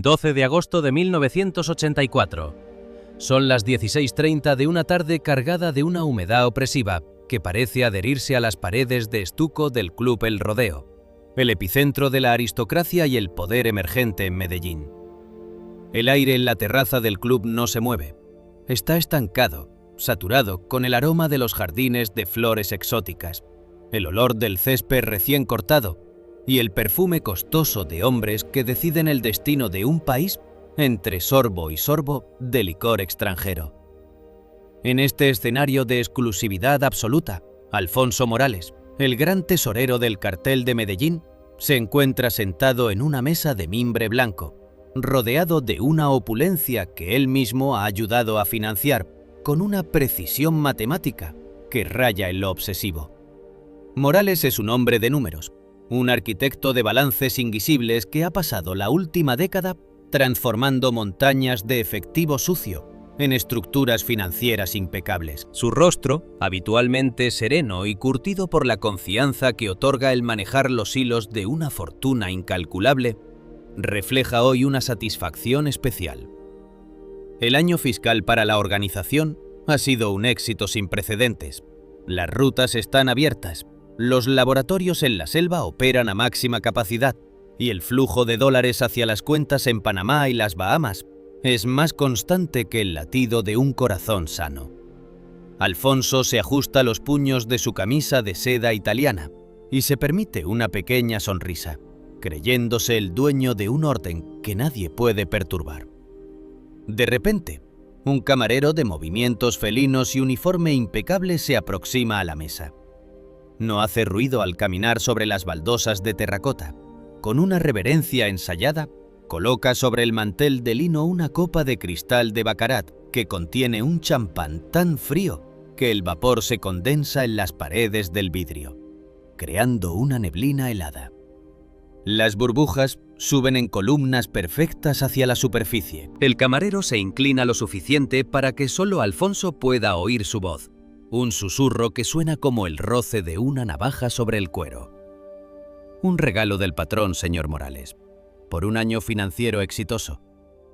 12 de agosto de 1984. Son las 16:30 de una tarde cargada de una humedad opresiva que parece adherirse a las paredes de estuco del Club El Rodeo, el epicentro de la aristocracia y el poder emergente en Medellín. El aire en la terraza del club no se mueve. Está estancado, saturado con el aroma de los jardines de flores exóticas, el olor del césped recién cortado y el perfume costoso de hombres que deciden el destino de un país entre sorbo y sorbo de licor extranjero. En este escenario de exclusividad absoluta, Alfonso Morales, el gran tesorero del cartel de Medellín, se encuentra sentado en una mesa de mimbre blanco, rodeado de una opulencia que él mismo ha ayudado a financiar con una precisión matemática que raya en lo obsesivo. Morales es un hombre de números, un arquitecto de balances invisibles que ha pasado la última década transformando montañas de efectivo sucio en estructuras financieras impecables. Su rostro, habitualmente sereno y curtido por la confianza que otorga el manejar los hilos de una fortuna incalculable, refleja hoy una satisfacción especial. El año fiscal para la organización ha sido un éxito sin precedentes. Las rutas están abiertas, los laboratorios en la selva operan a máxima capacidad y el flujo de dólares hacia las cuentas en Panamá y las Bahamas es más constante que el latido de un corazón sano. Alfonso se ajusta los puños de su camisa de seda italiana y se permite una pequeña sonrisa, creyéndose el dueño de un orden que nadie puede perturbar. De repente, un camarero de movimientos felinos y uniforme impecable se aproxima a la mesa. No hace ruido al caminar sobre las baldosas de terracota. Con una reverencia ensayada, coloca sobre el mantel de lino una copa de cristal de Baccarat que contiene un champán tan frío que el vapor se condensa en las paredes del vidrio, creando una neblina helada. Las burbujas suben en columnas perfectas hacia la superficie. El camarero se inclina lo suficiente para que solo Alfonso pueda oír su voz, un susurro que suena como el roce de una navaja sobre el cuero. Un regalo del patrón, señor Morales, por un año financiero exitoso.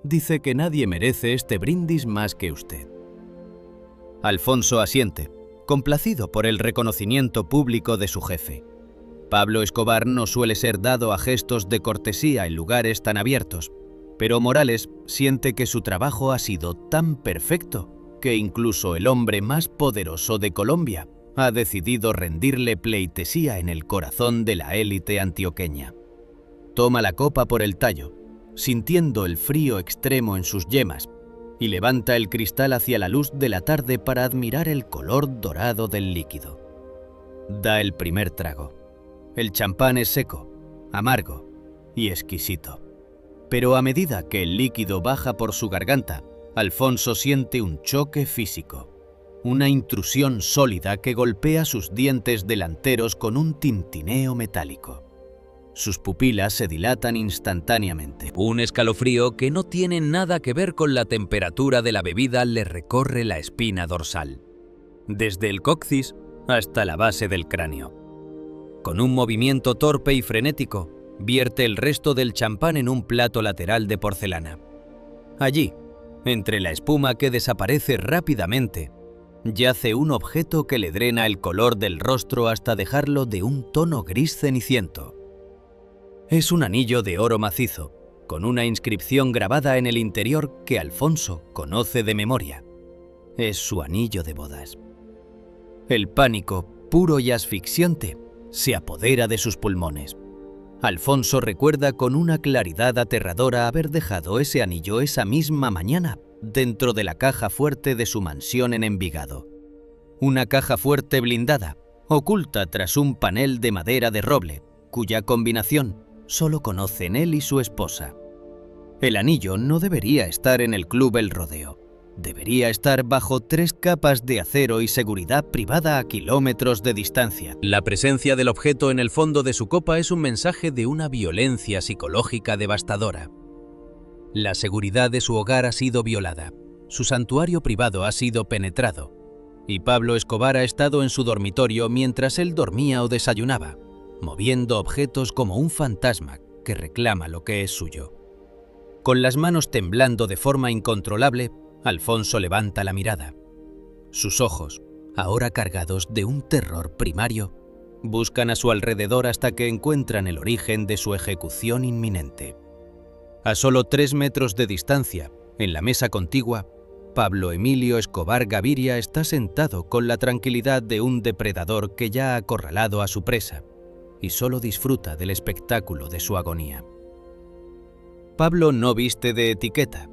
Dice que nadie merece este brindis más que usted. Alfonso asiente, complacido por el reconocimiento público de su jefe. Pablo Escobar no suele ser dado a gestos de cortesía en lugares tan abiertos, pero Morales siente que su trabajo ha sido tan perfecto que incluso el hombre más poderoso de Colombia ha decidido rendirle pleitesía en el corazón de la élite antioqueña. Toma la copa por el tallo, sintiendo el frío extremo en sus yemas, y levanta el cristal hacia la luz de la tarde para admirar el color dorado del líquido. Da el primer trago. El champán es seco, amargo y exquisito. Pero a medida que el líquido baja por su garganta, Alfonso siente un choque físico, una intrusión sólida que golpea sus dientes delanteros con un tintineo metálico. Sus pupilas se dilatan instantáneamente. Un escalofrío que no tiene nada que ver con la temperatura de la bebida le recorre la espina dorsal, desde el coxis hasta la base del cráneo. Con un movimiento torpe y frenético, vierte el resto del champán en un plato lateral de porcelana. Allí, entre la espuma que desaparece rápidamente, yace un objeto que le drena el color del rostro hasta dejarlo de un tono gris ceniciento. Es un anillo de oro macizo, con una inscripción grabada en el interior que Alfonso conoce de memoria. Es su anillo de bodas. El pánico, puro y asfixiante, se apodera de sus pulmones. Alfonso recuerda con una claridad aterradora haber dejado ese anillo esa misma mañana dentro de la caja fuerte de su mansión en Envigado. Una caja fuerte blindada, oculta tras un panel de madera de roble, cuya combinación solo conocen él y su esposa. El anillo no debería estar en el Club El Rodeo. Debería estar bajo 3 capas de acero y seguridad privada a kilómetros de distancia. La presencia del objeto en el fondo de su copa es un mensaje de una violencia psicológica devastadora. La seguridad de su hogar ha sido violada, su santuario privado ha sido penetrado, y Pablo Escobar ha estado en su dormitorio mientras él dormía o desayunaba, moviendo objetos como un fantasma que reclama lo que es suyo. Con las manos temblando de forma incontrolable, Alfonso levanta la mirada. Sus ojos, ahora cargados de un terror primario, buscan a su alrededor hasta que encuentran el origen de su ejecución inminente. A solo 3 metros de distancia, en la mesa contigua, Pablo Emilio Escobar Gaviria está sentado con la tranquilidad de un depredador que ya ha acorralado a su presa y solo disfruta del espectáculo de su agonía. Pablo no viste de etiqueta.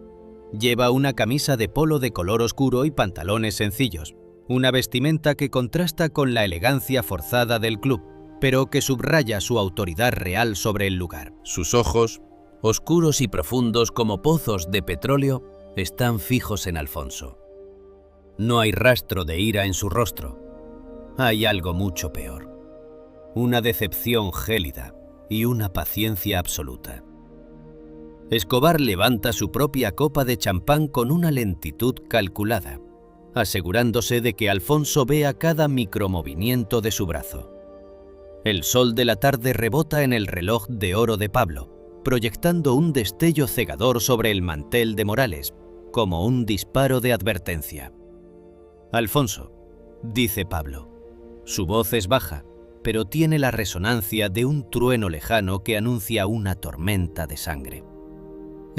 Lleva una camisa de polo de color oscuro y pantalones sencillos, una vestimenta que contrasta con la elegancia forzada del club, pero que subraya su autoridad real sobre el lugar. Sus ojos, oscuros y profundos como pozos de petróleo, están fijos en Alfonso. No hay rastro de ira en su rostro. Hay algo mucho peor. Una decepción gélida y una paciencia absoluta. Escobar levanta su propia copa de champán con una lentitud calculada, asegurándose de que Alfonso vea cada micromovimiento de su brazo. El sol de la tarde rebota en el reloj de oro de Pablo, proyectando un destello cegador sobre el mantel de Morales, como un disparo de advertencia. «Alfonso», dice Pablo. Su voz es baja, pero tiene la resonancia de un trueno lejano que anuncia una tormenta de sangre.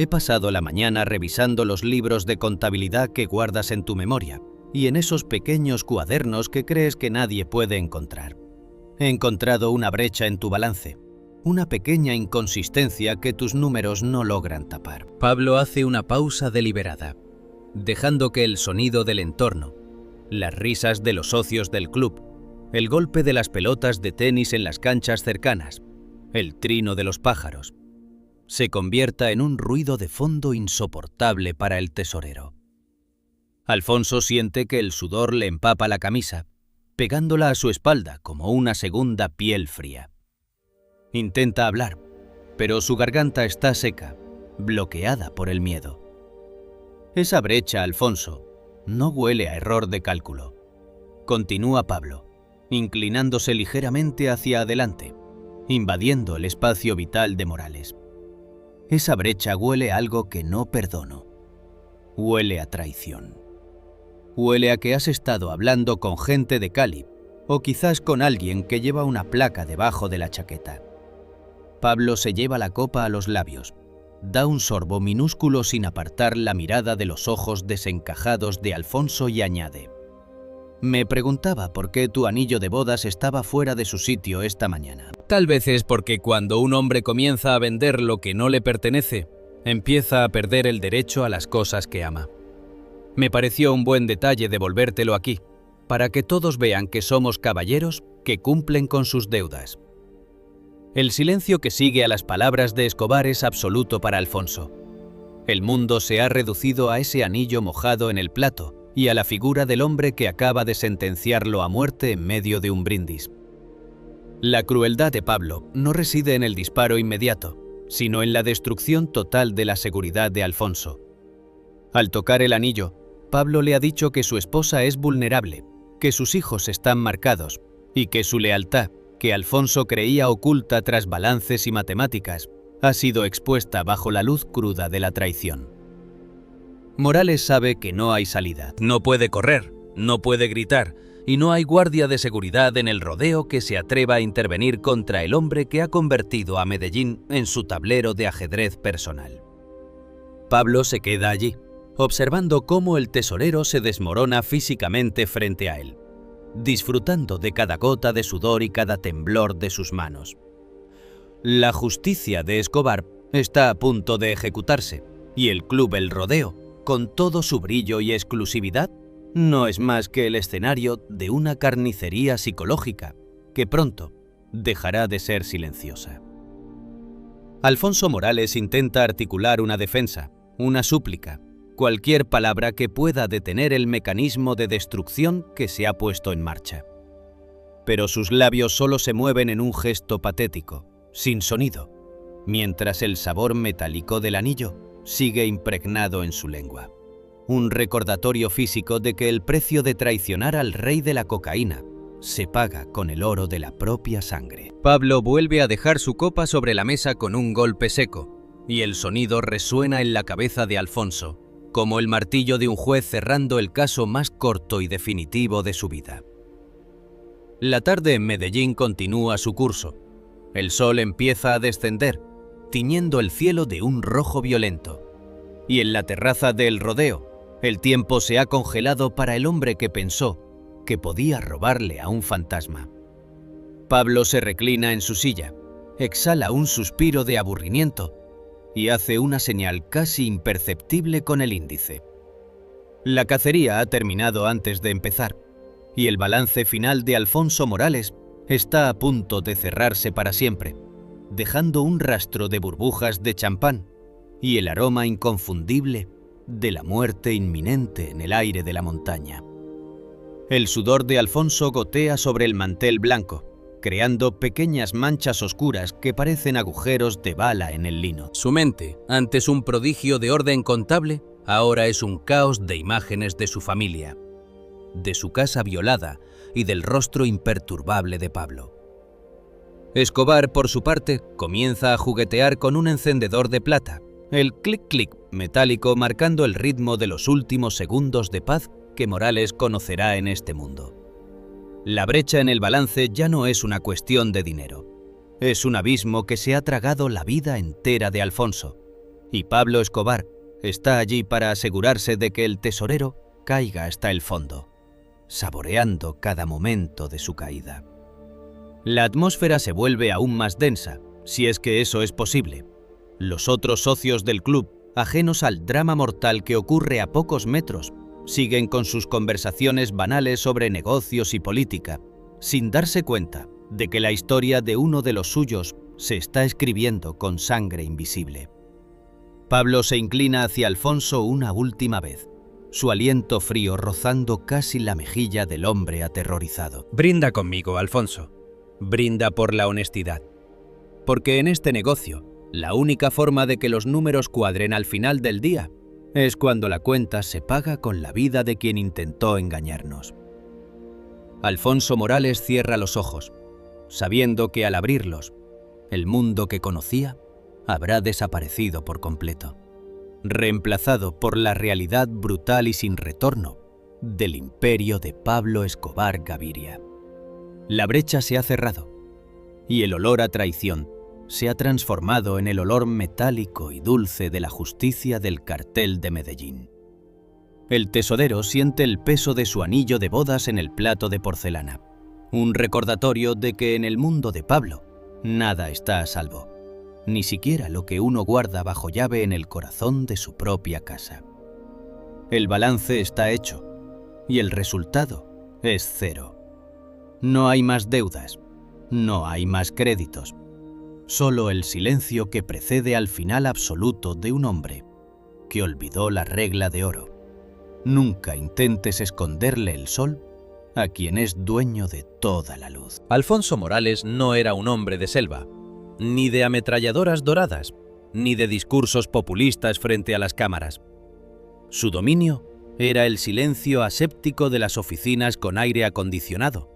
He pasado la mañana revisando los libros de contabilidad que guardas en tu memoria y en esos pequeños cuadernos que crees que nadie puede encontrar. He encontrado una brecha en tu balance, una pequeña inconsistencia que tus números no logran tapar. Pablo hace una pausa deliberada, dejando que el sonido del entorno, las risas de los socios del club, el golpe de las pelotas de tenis en las canchas cercanas, el trino de los pájaros, se convierta en un ruido de fondo insoportable para el tesorero. Alfonso siente que el sudor le empapa la camisa, pegándola a su espalda como una segunda piel fría. Intenta hablar, pero su garganta está seca, bloqueada por el miedo. Esa brecha, Alfonso, no huele a error de cálculo. Continúa Pablo, inclinándose ligeramente hacia adelante, invadiendo el espacio vital de Morales. Esa brecha huele a algo que no perdono. Huele a traición. Huele a que has estado hablando con gente de Cali, o quizás con alguien que lleva una placa debajo de la chaqueta. Pablo se lleva la copa a los labios, da un sorbo minúsculo sin apartar la mirada de los ojos desencajados de Alfonso y añade: «Me preguntaba por qué tu anillo de bodas estaba fuera de su sitio esta mañana». Tal vez es porque cuando un hombre comienza a vender lo que no le pertenece, empieza a perder el derecho a las cosas que ama. Me pareció un buen detalle devolvértelo aquí, para que todos vean que somos caballeros que cumplen con sus deudas. El silencio que sigue a las palabras de Escobar es absoluto para Alfonso. El mundo se ha reducido a ese anillo mojado en el plato y a la figura del hombre que acaba de sentenciarlo a muerte en medio de un brindis. La crueldad de Pablo no reside en el disparo inmediato, sino en la destrucción total de la seguridad de Alfonso. Al tocar el anillo, Pablo le ha dicho que su esposa es vulnerable, que sus hijos están marcados y que su lealtad, que Alfonso creía oculta tras balances y matemáticas, ha sido expuesta bajo la luz cruda de la traición. Morales sabe que no hay salida. No puede correr, no puede gritar, y no hay guardia de seguridad en el rodeo que se atreva a intervenir contra el hombre que ha convertido a Medellín en su tablero de ajedrez personal. Pablo se queda allí, observando cómo el tesorero se desmorona físicamente frente a él, disfrutando de cada gota de sudor y cada temblor de sus manos. La justicia de Escobar está a punto de ejecutarse, y el club El Rodeo, con todo su brillo y exclusividad, no es más que el escenario de una carnicería psicológica que pronto dejará de ser silenciosa. Alfonso Morales intenta articular una defensa, una súplica, cualquier palabra que pueda detener el mecanismo de destrucción que se ha puesto en marcha. Pero sus labios solo se mueven en un gesto patético, sin sonido, mientras el sabor metálico del anillo sigue impregnado en su lengua. Un recordatorio físico de que el precio de traicionar al rey de la cocaína se paga con el oro de la propia sangre. Pablo vuelve a dejar su copa sobre la mesa con un golpe seco, y el sonido resuena en la cabeza de Alfonso, como el martillo de un juez cerrando el caso más corto y definitivo de su vida. La tarde en Medellín continúa su curso. El sol empieza a descender, tiñendo el cielo de un rojo violento. Y en la terraza del Rodeo, el tiempo se ha congelado para el hombre que pensó que podía robarle a un fantasma. Pablo se reclina en su silla, exhala un suspiro de aburrimiento y hace una señal casi imperceptible con el índice. La cacería ha terminado antes de empezar, y el balance final de Alfonso Morales está a punto de cerrarse para siempre, dejando un rastro de burbujas de champán y el aroma inconfundible de la muerte inminente en el aire de la montaña. El sudor de Alfonso gotea sobre el mantel blanco, creando pequeñas manchas oscuras que parecen agujeros de bala en el lino. Su mente, antes un prodigio de orden contable, ahora es un caos de imágenes de su familia, de su casa violada y del rostro imperturbable de Pablo. Escobar, por su parte, comienza a juguetear con un encendedor de plata, el clic-clic metálico marcando el ritmo de los últimos segundos de paz que Morales conocerá en este mundo. La brecha en el balance ya no es una cuestión de dinero. Es un abismo que se ha tragado la vida entera de Alfonso, y Pablo Escobar está allí para asegurarse de que el tesorero caiga hasta el fondo, saboreando cada momento de su caída. La atmósfera se vuelve aún más densa, si es que eso es posible. Los otros socios del club, ajenos al drama mortal que ocurre a pocos metros, siguen con sus conversaciones banales sobre negocios y política, sin darse cuenta de que la historia de uno de los suyos se está escribiendo con sangre invisible. Pablo se inclina hacia Alfonso una última vez, su aliento frío rozando casi la mejilla del hombre aterrorizado. Brinda conmigo, Alfonso. Brinda por la honestidad. Porque en este negocio, la única forma de que los números cuadren al final del día es cuando la cuenta se paga con la vida de quien intentó engañarnos. Alfonso Morales cierra los ojos, sabiendo que al abrirlos, el mundo que conocía habrá desaparecido por completo, reemplazado por la realidad brutal y sin retorno del imperio de Pablo Escobar Gaviria. La brecha se ha cerrado, y el olor a traición se ha transformado en el olor metálico y dulce de la justicia del cartel de Medellín. El tesorero siente el peso de su anillo de bodas en el plato de porcelana, un recordatorio de que en el mundo de Pablo nada está a salvo, ni siquiera lo que uno guarda bajo llave en el corazón de su propia casa. El balance está hecho, y el resultado es cero. No hay más deudas, no hay más créditos. Solo el silencio que precede al final absoluto de un hombre que olvidó la regla de oro. Nunca intentes esconderle el sol a quien es dueño de toda la luz. Alfonso Morales no era un hombre de selva, ni de ametralladoras doradas, ni de discursos populistas frente a las cámaras. Su dominio era el silencio aséptico de las oficinas con aire acondicionado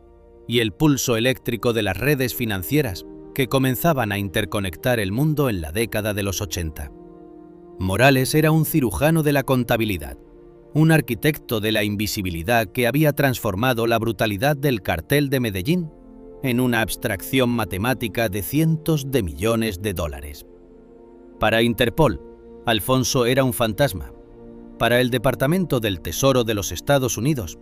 y el pulso eléctrico de las redes financieras que comenzaban a interconectar el mundo en la década de los 80. Morales era un cirujano de la contabilidad, un arquitecto de la invisibilidad que había transformado la brutalidad del cartel de Medellín en una abstracción matemática de cientos de millones de dólares. Para Interpol, Alfonso era un fantasma. Para el Departamento del Tesoro de los Estados Unidos,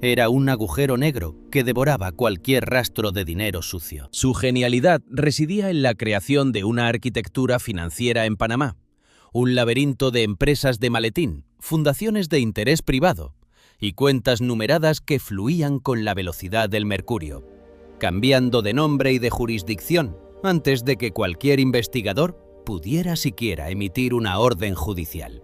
era un agujero negro que devoraba cualquier rastro de dinero sucio. Su genialidad residía en la creación de una arquitectura financiera en Panamá, un laberinto de empresas de maletín, fundaciones de interés privado y cuentas numeradas que fluían con la velocidad del mercurio, cambiando de nombre y de jurisdicción antes de que cualquier investigador pudiera siquiera emitir una orden judicial.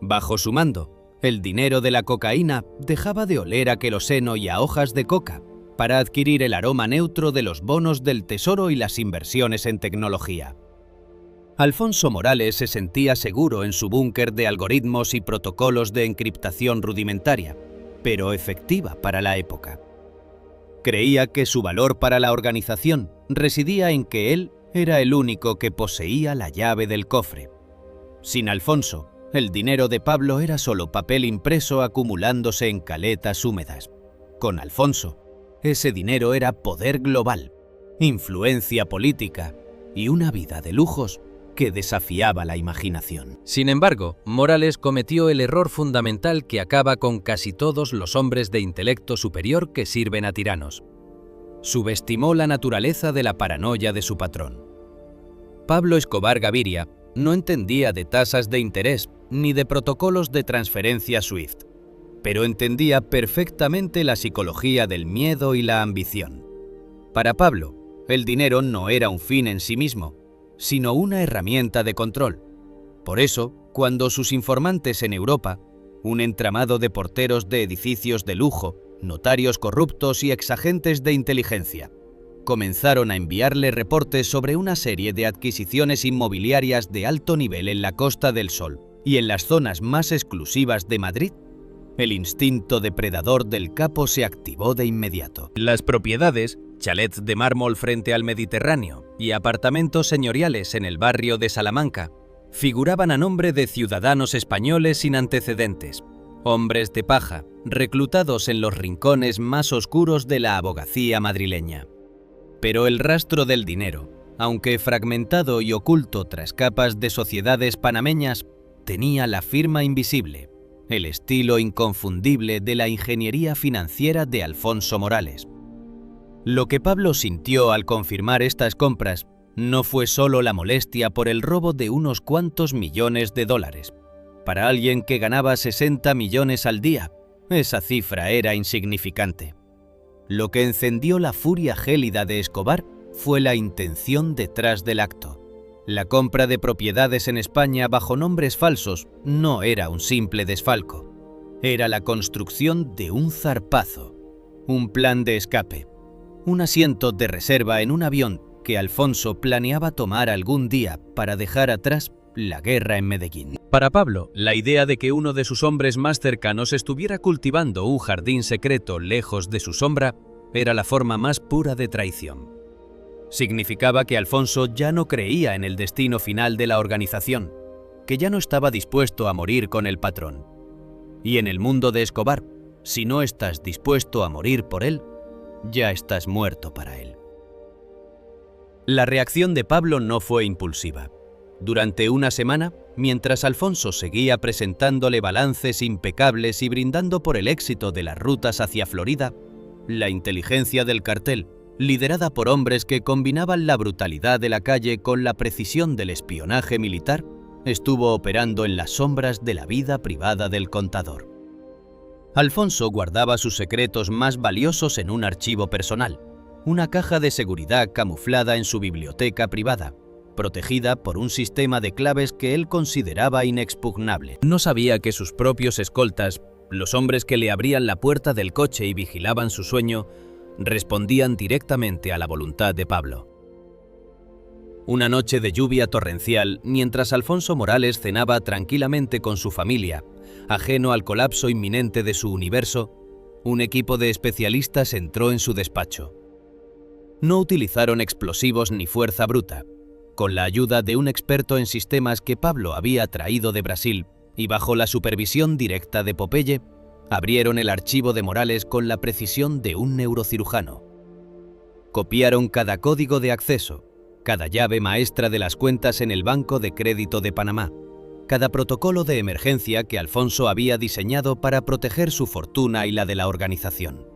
Bajo su mando, el dinero de la cocaína dejaba de oler a queroseno y a hojas de coca para adquirir el aroma neutro de los bonos del tesoro y las inversiones en tecnología. Alfonso Morales se sentía seguro en su búnker de algoritmos y protocolos de encriptación rudimentaria, pero efectiva para la época. Creía que su valor para la organización residía en que él Era el único que poseía la llave del cofre. Sin Alfonso, el dinero de Pablo era solo papel impreso acumulándose en caletas húmedas. Con Alfonso, ese dinero era poder global, influencia política y una vida de lujos que desafiaba la imaginación. Sin embargo, Morales cometió el error fundamental que acaba con casi todos los hombres de intelecto superior que sirven a tiranos. Subestimó la naturaleza de la paranoia de su patrón. Pablo Escobar Gaviria no entendía de tasas de interés ni de protocolos de transferencia SWIFT, pero entendía perfectamente la psicología del miedo y la ambición. Para Pablo, el dinero no era un fin en sí mismo, sino una herramienta de control. Por eso, cuando sus informantes en Europa, un entramado de porteros de edificios de lujo, notarios corruptos y exagentes de inteligencia, comenzaron a enviarle reportes sobre una serie de adquisiciones inmobiliarias de alto nivel en la Costa del Sol y en las zonas más exclusivas de Madrid, el instinto depredador del capo se activó de inmediato. Las propiedades, chalets de mármol frente al Mediterráneo y apartamentos señoriales en el barrio de Salamanca, figuraban a nombre de ciudadanos españoles sin antecedentes, hombres de paja, reclutados en los rincones más oscuros de la abogacía madrileña. Pero el rastro del dinero, aunque fragmentado y oculto tras capas de sociedades panameñas, tenía la firma invisible, el estilo inconfundible de la ingeniería financiera de Alfonso Morales. Lo que Pablo sintió al confirmar estas compras no fue solo la molestia por el robo de unos cuantos millones de dólares. Para alguien que ganaba 60 millones al día, esa cifra era insignificante. Lo que encendió la furia gélida de Escobar fue la intención detrás del acto. La compra de propiedades en España bajo nombres falsos no era un simple desfalco. Era la construcción de un zarpazo, un plan de escape, un asiento de reserva en un avión que Alfonso planeaba tomar algún día para dejar atrás la guerra en Medellín. Para Pablo, la idea de que uno de sus hombres más cercanos estuviera cultivando un jardín secreto lejos de su sombra era la forma más pura de traición. Significaba que Alfonso ya no creía en el destino final de la organización, que ya no estaba dispuesto a morir con el patrón. Y en el mundo de Escobar, si no estás dispuesto a morir por él, ya estás muerto para él. La reacción de Pablo no fue impulsiva. Durante una semana, mientras Alfonso seguía presentándole balances impecables y brindando por el éxito de las rutas hacia Florida, la inteligencia del cartel, liderada por hombres que combinaban la brutalidad de la calle con la precisión del espionaje militar, estuvo operando en las sombras de la vida privada del contador. Alfonso guardaba sus secretos más valiosos en un archivo personal, una caja de seguridad camuflada en su biblioteca privada, protegida por un sistema de claves que él consideraba inexpugnable. No sabía que sus propios escoltas, los hombres que le abrían la puerta del coche y vigilaban su sueño, respondían directamente a la voluntad de Pablo. Una noche de lluvia torrencial, mientras Alfonso Morales cenaba tranquilamente con su familia, ajeno al colapso inminente de su universo, un equipo de especialistas entró en su despacho. No utilizaron explosivos ni fuerza bruta. Con la ayuda de un experto en sistemas que Pablo había traído de Brasil y bajo la supervisión directa de Popeye, abrieron el archivo de Morales con la precisión de un neurocirujano. Copiaron cada código de acceso, cada llave maestra de las cuentas en el Banco de Crédito de Panamá, cada protocolo de emergencia que Alfonso había diseñado para proteger su fortuna y la de la organización.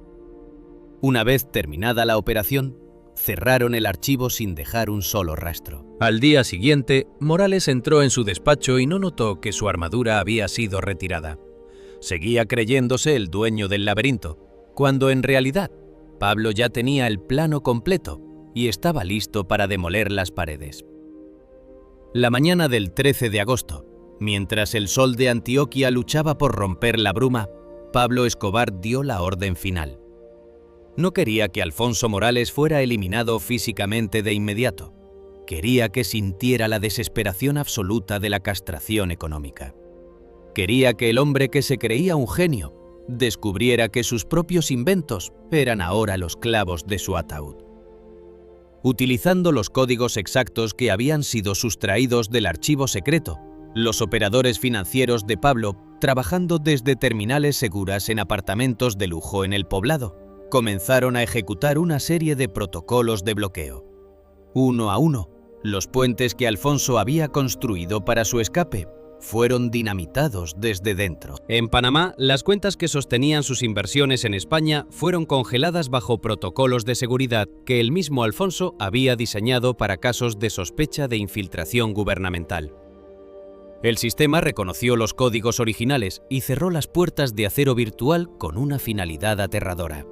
Una vez terminada la operación, cerraron el archivo sin dejar un solo rastro. Al día siguiente, Morales entró en su despacho y no notó que su armadura había sido retirada. Seguía creyéndose el dueño del laberinto, cuando en realidad Pablo ya tenía el plano completo y estaba listo para demoler las paredes. La mañana del 13 de agosto, mientras el sol de Antioquia luchaba por romper la bruma, Pablo Escobar dio la orden final. No quería que Alfonso Morales fuera eliminado físicamente de inmediato. Quería que sintiera la desesperación absoluta de la castración económica. Quería que el hombre que se creía un genio descubriera que sus propios inventos eran ahora los clavos de su ataúd. utilizando los códigos exactos que habían sido sustraídos del archivo secreto. Los operadores financieros de Pablo, trabajando desde terminales seguras en apartamentos de lujo en el poblado, comenzaron a ejecutar una serie de protocolos de bloqueo. Uno a uno, los puentes que Alfonso había construido para su escape fueron dinamitados desde dentro. En Panamá, las cuentas que sostenían sus inversiones en España fueron congeladas bajo protocolos de seguridad que el mismo Alfonso había diseñado para casos de sospecha de infiltración gubernamental. El sistema reconoció los códigos originales y cerró las puertas de acero virtual con una finalidad aterradora.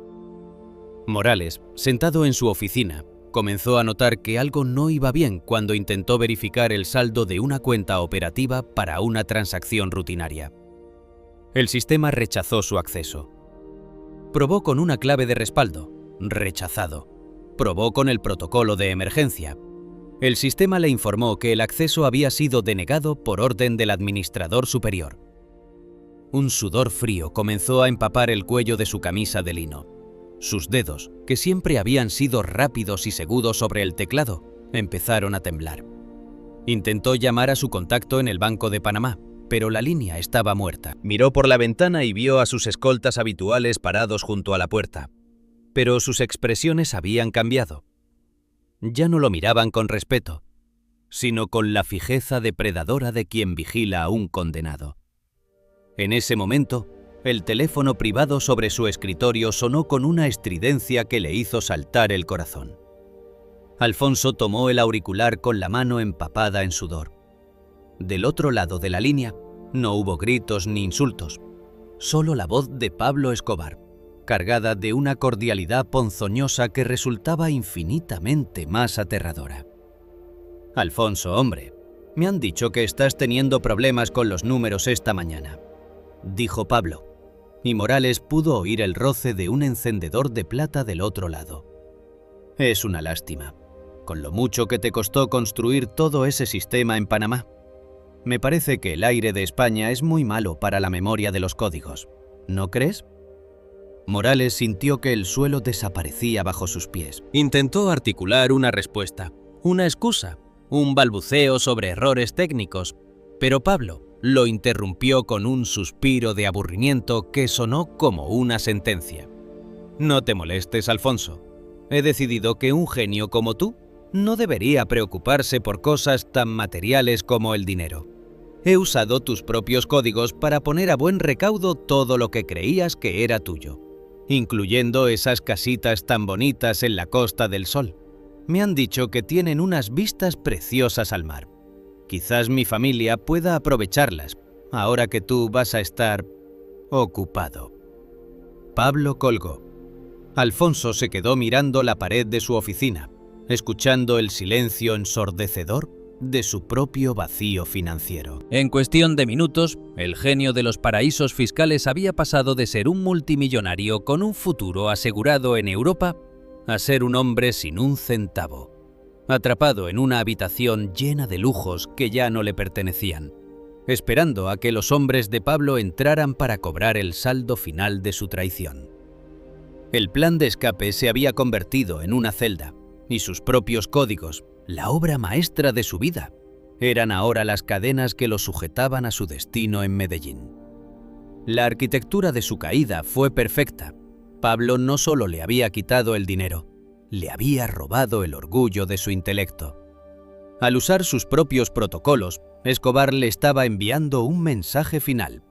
Morales, sentado en su oficina, comenzó a notar que algo no iba bien cuando intentó verificar el saldo de una cuenta operativa para una transacción rutinaria. El sistema rechazó su acceso. Probó con una clave de respaldo. Rechazado. Probó con el protocolo de emergencia. El sistema le informó que el acceso había sido denegado por orden del administrador superior. Un sudor frío comenzó a empapar el cuello de su camisa de lino. Sus dedos, que siempre habían sido rápidos y seguros sobre el teclado, empezaron a temblar. Intentó llamar a su contacto en el Banco de Panamá, pero la línea estaba muerta. Miró por la ventana y vio a sus escoltas habituales parados junto a la puerta. Pero sus expresiones habían cambiado. Ya no lo miraban con respeto, sino con la fijeza depredadora de quien vigila a un condenado. En ese momento, el teléfono privado sobre su escritorio sonó con una estridencia que le hizo saltar el corazón. Alfonso tomó el auricular con la mano empapada en sudor. Del otro lado de la línea, no hubo gritos ni insultos, solo la voz de Pablo Escobar, cargada de una cordialidad ponzoñosa que resultaba infinitamente más aterradora. «Alfonso, hombre, me han dicho que estás teniendo problemas con los números esta mañana», dijo Pablo, y Morales pudo oír el roce de un encendedor de plata del otro lado. «Es una lástima, con lo mucho que te costó construir todo ese sistema en Panamá. Me parece que el aire de España es muy malo para la memoria de los códigos, ¿no crees?» Morales sintió que el suelo desaparecía bajo sus pies. Intentó articular una respuesta, una excusa, un balbuceo sobre errores técnicos, pero Pablo lo interrumpió con un suspiro de aburrimiento que sonó como una sentencia. «No te molestes, Alfonso. He decidido que un genio como tú no debería preocuparse por cosas tan materiales como el dinero. He usado tus propios códigos para poner a buen recaudo todo lo que creías que era tuyo, incluyendo esas casitas tan bonitas en la Costa del Sol. Me han dicho que tienen unas vistas preciosas al mar. Quizás mi familia pueda aprovecharlas, ahora que tú vas a estar ocupado». Pablo colgó. Alfonso se quedó mirando la pared de su oficina, escuchando el silencio ensordecedor de su propio vacío financiero. En cuestión de minutos, el genio de los paraísos fiscales había pasado de ser un multimillonario con un futuro asegurado en Europa a ser un hombre sin un centavo, atrapado en una habitación llena de lujos que ya no le pertenecían, esperando a que los hombres de Pablo entraran para cobrar el saldo final de su traición. El plan de escape se había convertido en una celda, y sus propios códigos, la obra maestra de su vida, eran ahora las cadenas que lo sujetaban a su destino en Medellín. La arquitectura de su caída fue perfecta. Pablo no solo le había quitado el dinero, le había robado el orgullo de su intelecto. Al usar sus propios protocolos, Escobar le estaba enviando un mensaje final.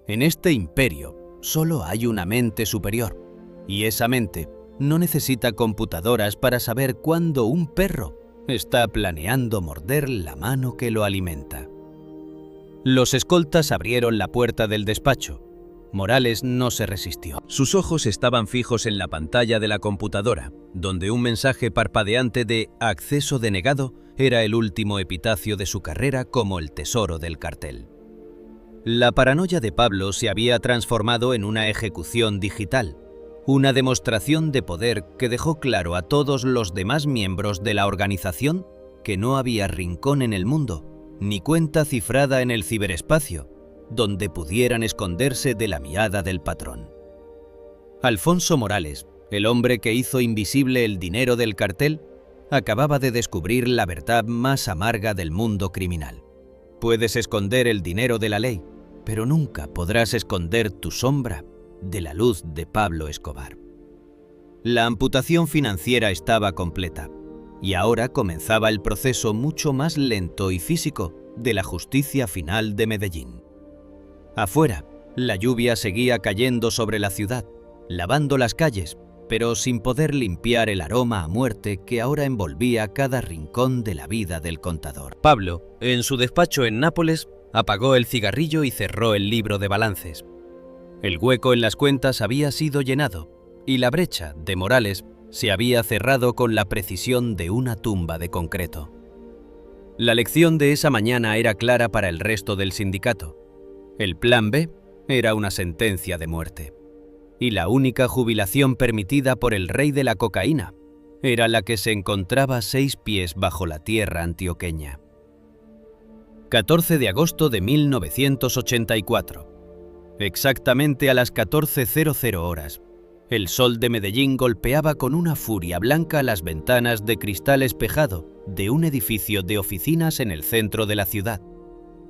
En este imperio solo hay una mente superior, y esa mente no necesita computadoras para saber cuándo un perro está planeando morder la mano que lo alimenta. Los escoltas abrieron la puerta del despacho. Morales no se resistió. Sus ojos estaban fijos en la pantalla de la computadora, donde un mensaje parpadeante de «acceso denegado» era el último epitafio de su carrera como el tesoro del cartel. La paranoia de Pablo se había transformado en una ejecución digital, una demostración de poder que dejó claro a todos los demás miembros de la organización que no había rincón en el mundo, ni cuenta cifrada en el ciberespacio, donde pudieran esconderse de la mirada del patrón. Alfonso Morales, el hombre que hizo invisible el dinero del cartel, acababa de descubrir la verdad más amarga del mundo criminal. Puedes esconder el dinero de la ley, pero nunca podrás esconder tu sombra de la luz de Pablo Escobar. La amputación financiera estaba completa, y ahora comenzaba el proceso mucho más lento y físico de la justicia final de Medellín. Afuera, la lluvia seguía cayendo sobre la ciudad, lavando las calles, pero sin poder limpiar el aroma a muerte que ahora envolvía cada rincón de la vida del contador. Pablo, en su despacho en Nápoles, apagó el cigarrillo y cerró el libro de balances. El hueco en las cuentas había sido llenado, y la brecha de Morales se había cerrado con la precisión de una tumba de concreto. La lección de esa mañana era clara para el resto del sindicato. El plan B era una sentencia de muerte. Y la única jubilación permitida por el rey de la cocaína era la que se encontraba 6 pies bajo la tierra antioqueña. 14 de agosto de 1984. Exactamente a las 14:00 horas, el sol de Medellín golpeaba con una furia blanca las ventanas de cristal espejado de un edificio de oficinas en el centro de la ciudad.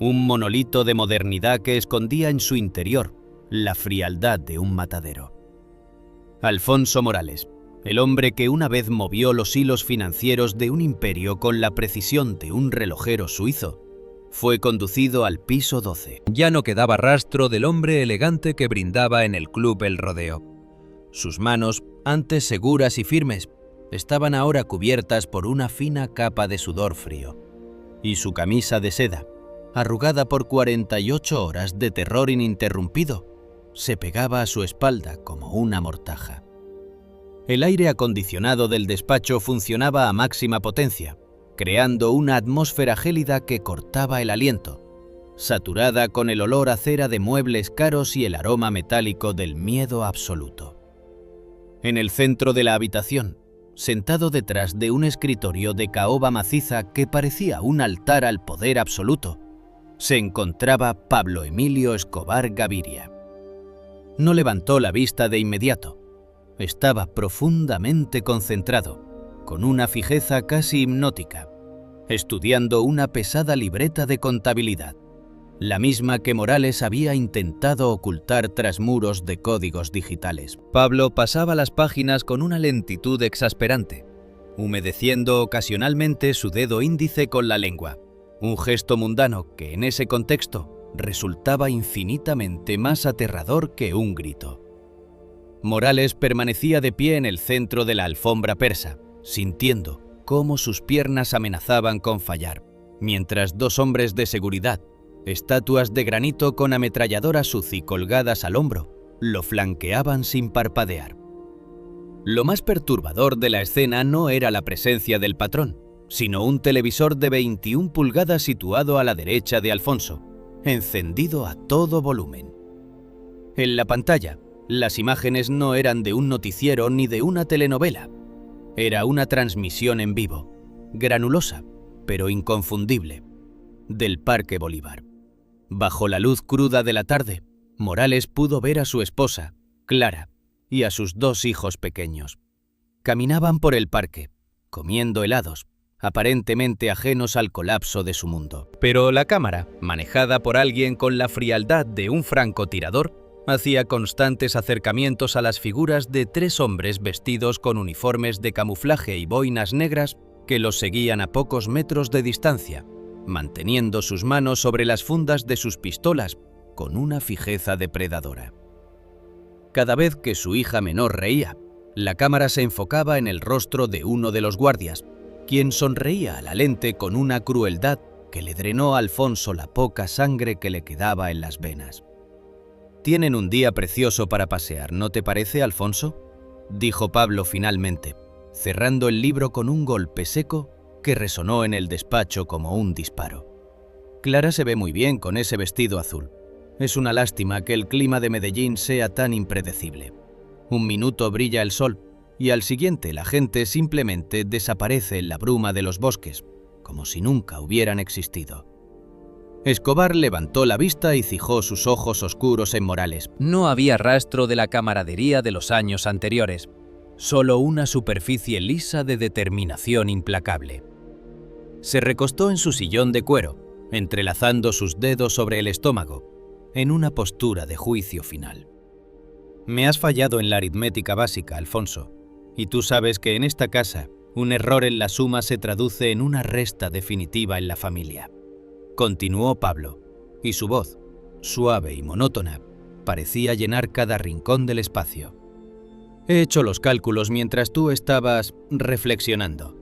Un monolito de modernidad que escondía en su interior la frialdad de un matadero. Alfonso Morales, el hombre que una vez movió los hilos financieros de un imperio con la precisión de un relojero suizo, fue conducido al piso 12. Ya no quedaba rastro del hombre elegante que brindaba en el Club El Rodeo. Sus manos, antes seguras y firmes, estaban ahora cubiertas por una fina capa de sudor frío. Y su camisa de seda, arrugada por 48 horas de terror ininterrumpido, se pegaba a su espalda como una mortaja. El aire acondicionado del despacho funcionaba a máxima potencia, creando una atmósfera gélida que cortaba el aliento, saturada con el olor a cera de muebles caros y el aroma metálico del miedo absoluto. En el centro de la habitación, sentado detrás de un escritorio de caoba maciza que parecía un altar al poder absoluto, se encontraba Pablo Emilio Escobar Gaviria. No levantó la vista de inmediato. Estaba profundamente concentrado, con una fijeza casi hipnótica, estudiando una pesada libreta de contabilidad, la misma que Morales había intentado ocultar tras muros de códigos digitales. Pablo pasaba las páginas con una lentitud exasperante, humedeciendo ocasionalmente su dedo índice con la lengua, un gesto mundano que en ese contexto resultaba infinitamente más aterrador que un grito. Morales permanecía de pie en el centro de la alfombra persa, sintiendo cómo sus piernas amenazaban con fallar, mientras 2 hombres de seguridad, estatuas de granito con ametralladoras SUZI colgadas al hombro, lo flanqueaban sin parpadear. Lo más perturbador de la escena no era la presencia del patrón, sino un televisor de 21 pulgadas situado a la derecha de Alfonso, encendido a todo volumen. En la pantalla, las imágenes no eran de un noticiero ni de una telenovela. Era una transmisión en vivo, granulosa, pero inconfundible, del Parque Bolívar. Bajo la luz cruda de la tarde, Morales pudo ver a su esposa, Clara, y a sus 2 hijos pequeños. Caminaban por el parque, comiendo helados, aparentemente ajenos al colapso de su mundo. Pero la cámara, manejada por alguien con la frialdad de un francotirador, hacía constantes acercamientos a las figuras de 3 hombres vestidos con uniformes de camuflaje y boinas negras que los seguían a pocos metros de distancia, manteniendo sus manos sobre las fundas de sus pistolas con una fijeza depredadora. Cada vez que su hija menor reía, la cámara se enfocaba en el rostro de uno de los guardias, quien sonreía a la lente con una crueldad que le drenó a Alfonso la poca sangre que le quedaba en las venas. «Tienen un día precioso para pasear, ¿no te parece, Alfonso?», dijo Pablo finalmente, cerrando el libro con un golpe seco que resonó en el despacho como un disparo. «Clara se ve muy bien con ese vestido azul. Es una lástima que el clima de Medellín sea tan impredecible. Un minuto brilla el sol, y al siguiente la gente simplemente desaparece en la bruma de los bosques, como si nunca hubieran existido». Escobar levantó la vista y fijó sus ojos oscuros en Morales. No había rastro de la camaradería de los años anteriores. solo una superficie lisa de determinación implacable. Se recostó en su sillón de cuero, entrelazando sus dedos sobre el estómago, en una postura de juicio final. Me has fallado en la aritmética básica, Alfonso, y tú sabes que en esta casa un error en la suma se traduce en una resta definitiva en la familia. Continuó Pablo, y su voz, suave y monótona, parecía llenar cada rincón del espacio. He hecho los cálculos mientras tú estabas reflexionando.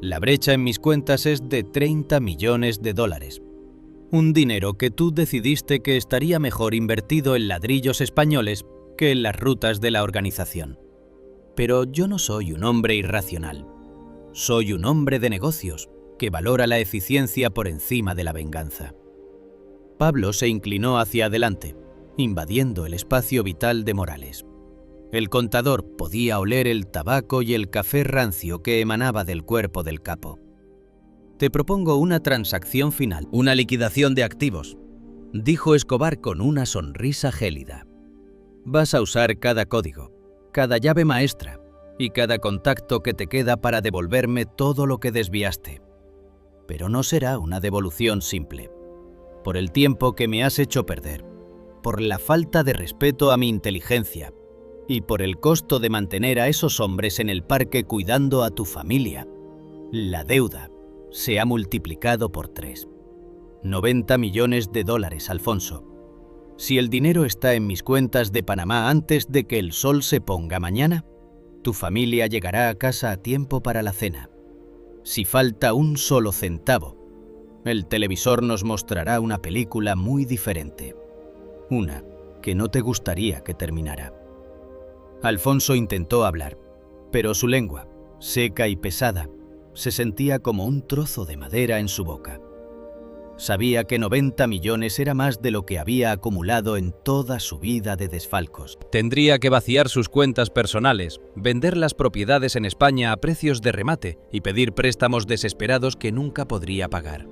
La brecha en mis cuentas es de 30 millones de dólares. Un dinero que tú decidiste que estaría mejor invertido en ladrillos españoles que en las rutas de la organización. Pero yo no soy un hombre irracional. Soy un hombre de negocios que valora la eficiencia por encima de la venganza. Pablo se inclinó hacia adelante, invadiendo el espacio vital de Morales. El contador podía oler el tabaco y el café rancio que emanaba del cuerpo del capo. Te propongo una transacción final, una liquidación de activos, dijo Escobar con una sonrisa gélida. Vas a usar cada código, cada llave maestra y cada contacto que te queda para devolverme todo lo que desviaste. Pero no será una devolución simple. Por el tiempo que me has hecho perder, por la falta de respeto a mi inteligencia y por el costo de mantener a esos hombres en el parque cuidando a tu familia, la deuda se ha multiplicado por 3. 90 millones de dólares, Alfonso. Si el dinero está en mis cuentas de Panamá antes de que el sol se ponga mañana, tu familia llegará a casa a tiempo para la cena. Si falta un solo centavo, el televisor nos mostrará una película muy diferente. Una que no te gustaría que terminara. Alfonso intentó hablar, pero su lengua, seca y pesada, se sentía como un trozo de madera en su boca. Sabía que 90 millones era más de lo que había acumulado en toda su vida de desfalcos. Tendría que vaciar sus cuentas personales, vender las propiedades en España a precios de remate y pedir préstamos desesperados que nunca podría pagar.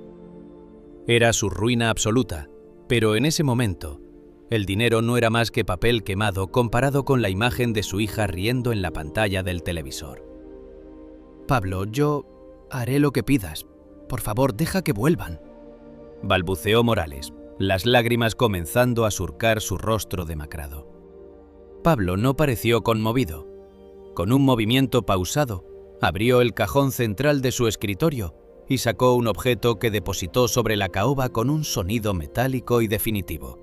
Era su ruina absoluta, pero en ese momento, el dinero no era más que papel quemado comparado con la imagen de su hija riendo en la pantalla del televisor. Pablo, yo haré lo que pidas. Por favor, deja que vuelvan, balbuceó Morales, las lágrimas comenzando a surcar su rostro demacrado. Pablo no pareció conmovido. Con un movimiento pausado, abrió el cajón central de su escritorio y sacó un objeto que depositó sobre la caoba con un sonido metálico y definitivo.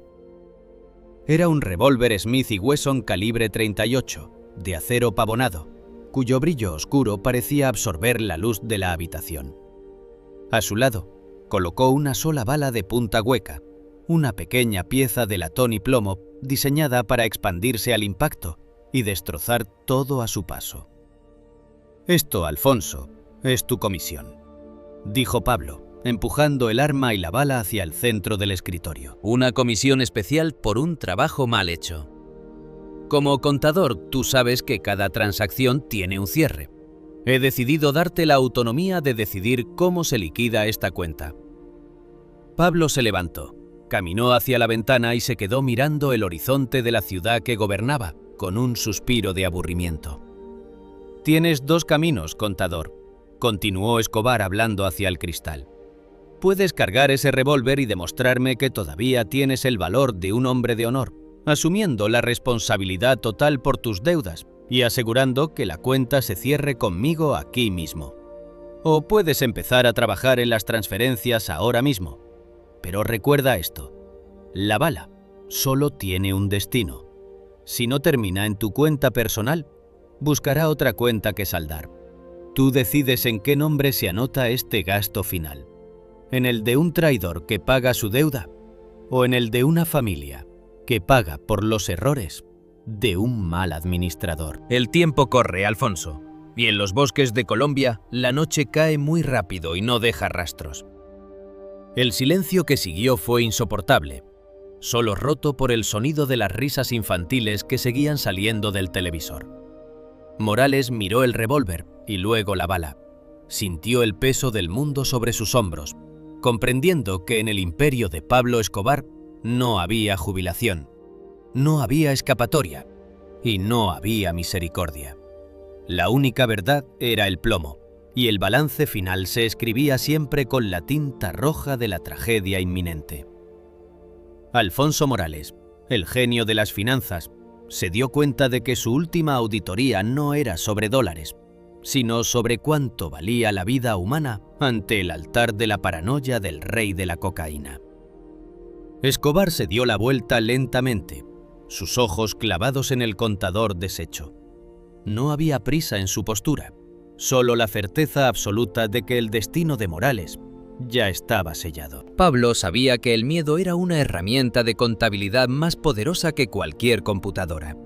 Era un revólver Smith & Wesson calibre 38, de acero pavonado, cuyo brillo oscuro parecía absorber la luz de la habitación. A su lado, colocó una sola bala de punta hueca, una pequeña pieza de latón y plomo diseñada para expandirse al impacto y destrozar todo a su paso. Esto, Alfonso, es tu comisión, dijo Pablo, empujando el arma y la bala hacia el centro del escritorio. Una comisión especial por un trabajo mal hecho. Como contador, tú sabes que cada transacción tiene un cierre. He decidido darte la autonomía de decidir cómo se liquida esta cuenta. Pablo se levantó, caminó hacia la ventana y se quedó mirando el horizonte de la ciudad que gobernaba, con un suspiro de aburrimiento. Tienes 2 caminos, contador, continuó Escobar hablando hacia el cristal. Puedes cargar ese revólver y demostrarme que todavía tienes el valor de un hombre de honor, asumiendo la responsabilidad total por tus deudas y asegurando que la cuenta se cierre conmigo aquí mismo. O puedes empezar a trabajar en las transferencias ahora mismo. Pero recuerda esto, la bala solo tiene un destino. Si no termina en tu cuenta personal, buscará otra cuenta que saldar. Tú decides en qué nombre se anota este gasto final. ¿En el de un traidor que paga su deuda o en el de una familia que paga por los errores de un mal administrador? El tiempo corre, Alfonso, y en los bosques de Colombia la noche cae muy rápido y no deja rastros. El silencio que siguió fue insoportable, solo roto por el sonido de las risas infantiles que seguían saliendo del televisor. Morales miró el revólver y luego la bala. Sintió el peso del mundo sobre sus hombros, comprendiendo que en el imperio de Pablo Escobar no había jubilación, no había escapatoria y no había misericordia. La única verdad era el plomo, y el balance final se escribía siempre con la tinta roja de la tragedia inminente. Alfonso Morales, el genio de las finanzas, se dio cuenta de que su última auditoría no era sobre dólares, sino sobre cuánto valía la vida humana ante el altar de la paranoia del rey de la cocaína. Escobar se dio la vuelta lentamente, sus ojos clavados en el contador deshecho. No había prisa en su postura, solo la certeza absoluta de que el destino de Morales ya estaba sellado. Pablo sabía que el miedo era una herramienta de contabilidad más poderosa que cualquier computadora.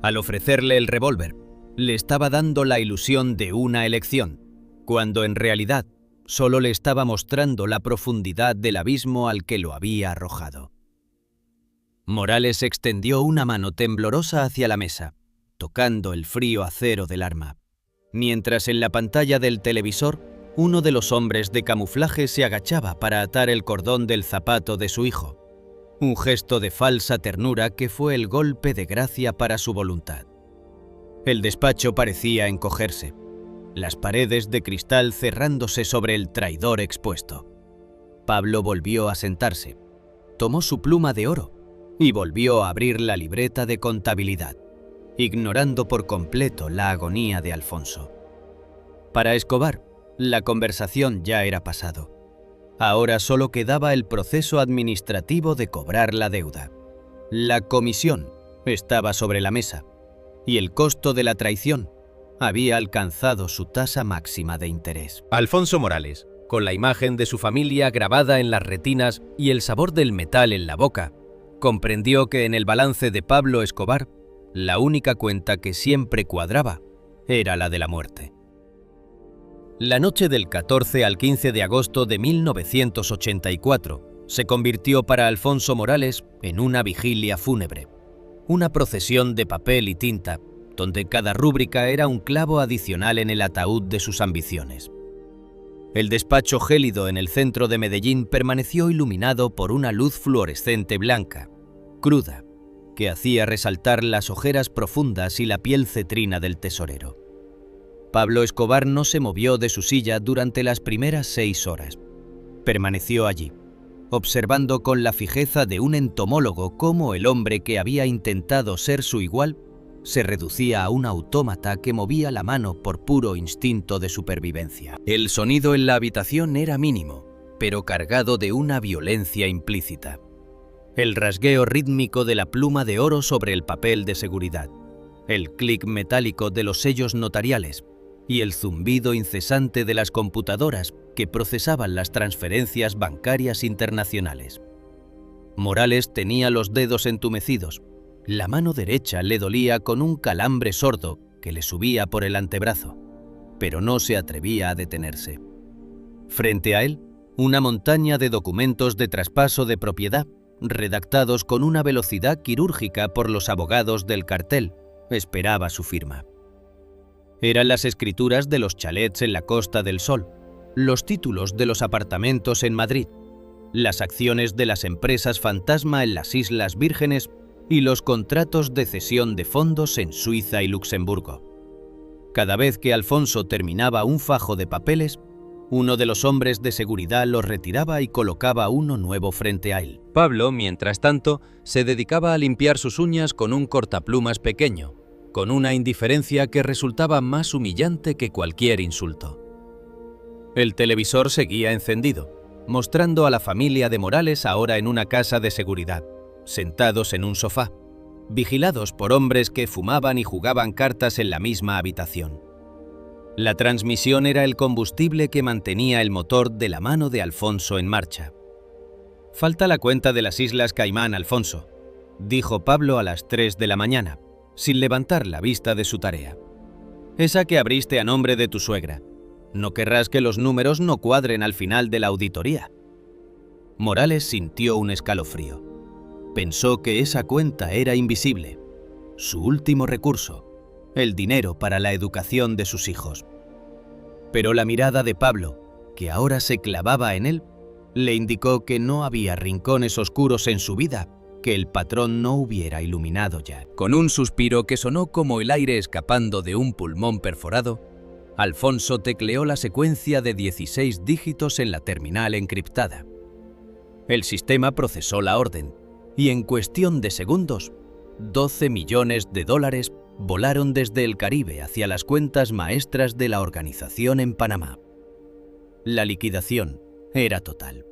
Al ofrecerle el revólver, le estaba dando la ilusión de una elección, cuando en realidad solo le estaba mostrando la profundidad del abismo al que lo había arrojado. Morales extendió una mano temblorosa hacia la mesa, tocando el frío acero del arma, mientras en la pantalla del televisor uno de los hombres de camuflaje se agachaba para atar el cordón del zapato de su hijo, un gesto de falsa ternura que fue el golpe de gracia para su voluntad. El despacho parecía encogerse, las paredes de cristal cerrándose sobre el traidor expuesto. Pablo volvió a sentarse, tomó su pluma de oro y volvió a abrir la libreta de contabilidad, ignorando por completo la agonía de Alfonso. Para Escobar, la conversación ya era pasado. Ahora solo quedaba el proceso administrativo de cobrar la deuda. La comisión estaba sobre la mesa, y el costo de la traición había alcanzado su tasa máxima de interés. Alfonso Morales, con la imagen de su familia grabada en las retinas y el sabor del metal en la boca, comprendió que en el balance de Pablo Escobar, la única cuenta que siempre cuadraba era la de la muerte. La noche del 14 al 15 de agosto de 1984 se convirtió para Alfonso Morales en una vigilia fúnebre, una procesión de papel y tinta, donde cada rúbrica era un clavo adicional en el ataúd de sus ambiciones. El despacho gélido en el centro de Medellín permaneció iluminado por una luz fluorescente blanca, cruda, que hacía resaltar las ojeras profundas y la piel cetrina del tesorero. Pablo Escobar no se movió de su silla durante las primeras 6 horas. Permaneció allí, observando con la fijeza de un entomólogo cómo el hombre que había intentado ser su igual se reducía a un autómata que movía la mano por puro instinto de supervivencia. El sonido en la habitación era mínimo, pero cargado de una violencia implícita. El rasgueo rítmico de la pluma de oro sobre el papel de seguridad, el clic metálico de los sellos notariales y el zumbido incesante de las computadoras que procesaban las transferencias bancarias internacionales. Morales tenía los dedos entumecidos. La mano derecha le dolía con un calambre sordo que le subía por el antebrazo, pero no se atrevía a detenerse. Frente a él, una montaña de documentos de traspaso de propiedad, redactados con una velocidad quirúrgica por los abogados del cartel, esperaba su firma. Eran las escrituras de los chalets en la Costa del Sol, los títulos de los apartamentos en Madrid, las acciones de las empresas fantasma en las Islas Vírgenes y los contratos de cesión de fondos en Suiza y Luxemburgo. Cada vez que Alfonso terminaba un fajo de papeles, uno de los hombres de seguridad los retiraba y colocaba uno nuevo frente a él. Pablo, mientras tanto, se dedicaba a limpiar sus uñas con un cortaplumas pequeño, con una indiferencia que resultaba más humillante que cualquier insulto. El televisor seguía encendido, mostrando a la familia de Morales ahora en una casa de seguridad, sentados en un sofá, vigilados por hombres que fumaban y jugaban cartas en la misma habitación. La transmisión era el combustible que mantenía el motor de la mano de Alfonso en marcha. «Falta la cuenta de las Islas Caimán, Alfonso», dijo Pablo a las 3 de la mañana, sin levantar la vista de su tarea. «Esa que abriste a nombre de tu suegra. No querrás que los números no cuadren al final de la auditoría». Morales sintió un escalofrío. Pensó que esa cuenta era invisible, su último recurso, el dinero para la educación de sus hijos. Pero la mirada de Pablo, que ahora se clavaba en él, le indicó que no había rincones oscuros en su vida que el patrón no hubiera iluminado ya. Con un suspiro que sonó como el aire escapando de un pulmón perforado, Alfonso tecleó la secuencia de 16 dígitos en la terminal encriptada. El sistema procesó la orden, y en cuestión de segundos, $12 millones volaron desde el Caribe hacia las cuentas maestras de la organización en Panamá. La liquidación era total.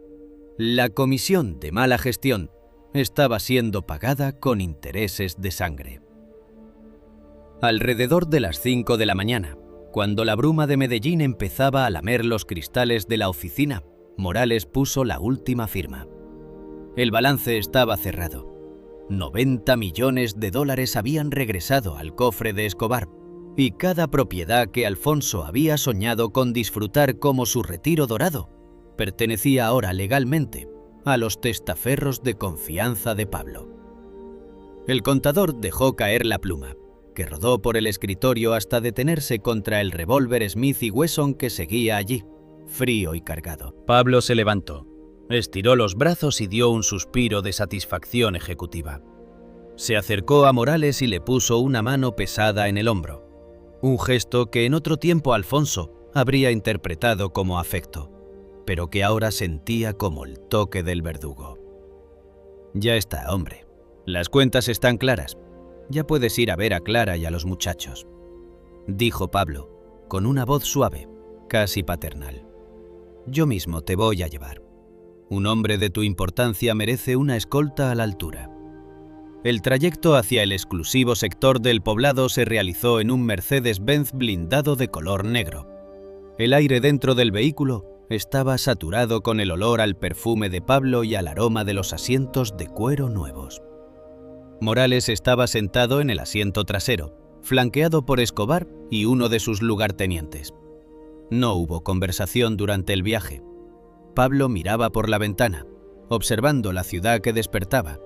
La comisión de mala gestión estaba siendo pagada con intereses de sangre. Alrededor de las 5 de la mañana, cuando la bruma de Medellín empezaba a lamer los cristales de la oficina, Morales puso la última firma. El balance estaba cerrado. $90 millones habían regresado al cofre de Escobar, y cada propiedad que Alfonso había soñado con disfrutar como su retiro dorado pertenecía ahora legalmente a los testaferros de confianza de Pablo. El contador dejó caer la pluma, que rodó por el escritorio hasta detenerse contra el revólver Smith & Wesson que seguía allí, frío y cargado. Pablo se levantó, estiró los brazos y dio un suspiro de satisfacción ejecutiva. Se acercó a Morales y le puso una mano pesada en el hombro, un gesto que en otro tiempo Alfonso habría interpretado como afecto, pero que ahora sentía como el toque del verdugo. Ya está, hombre. Las cuentas están claras. Ya puedes ir a ver a Clara y a los muchachos, dijo Pablo, con una voz suave, casi paternal. Yo mismo te voy a llevar. Un hombre de tu importancia merece una escolta a la altura. El trayecto hacia el exclusivo sector del poblado se realizó en un Mercedes-Benz blindado de color negro. El aire dentro del vehículo estaba saturado con el olor al perfume de Pablo y al aroma de los asientos de cuero nuevos. Morales estaba sentado en el asiento trasero, flanqueado por Escobar y uno de sus lugartenientes. No hubo conversación durante el viaje. Pablo miraba por la ventana, observando la ciudad que despertaba,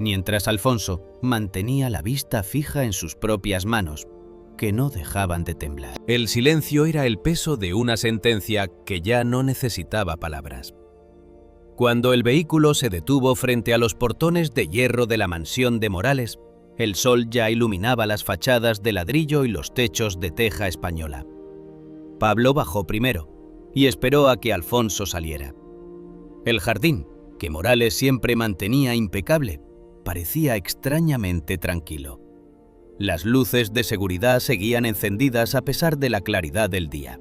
mientras Alfonso mantenía la vista fija en sus propias manos, que no dejaban de temblar. El silencio era el peso de una sentencia que ya no necesitaba palabras. Cuando el vehículo se detuvo frente a los portones de hierro de la mansión de Morales, el sol ya iluminaba las fachadas de ladrillo y los techos de teja española. Pablo bajó primero y esperó a que Alfonso saliera. El jardín, que Morales siempre mantenía impecable, parecía extrañamente tranquilo. Las luces de seguridad seguían encendidas a pesar de la claridad del día.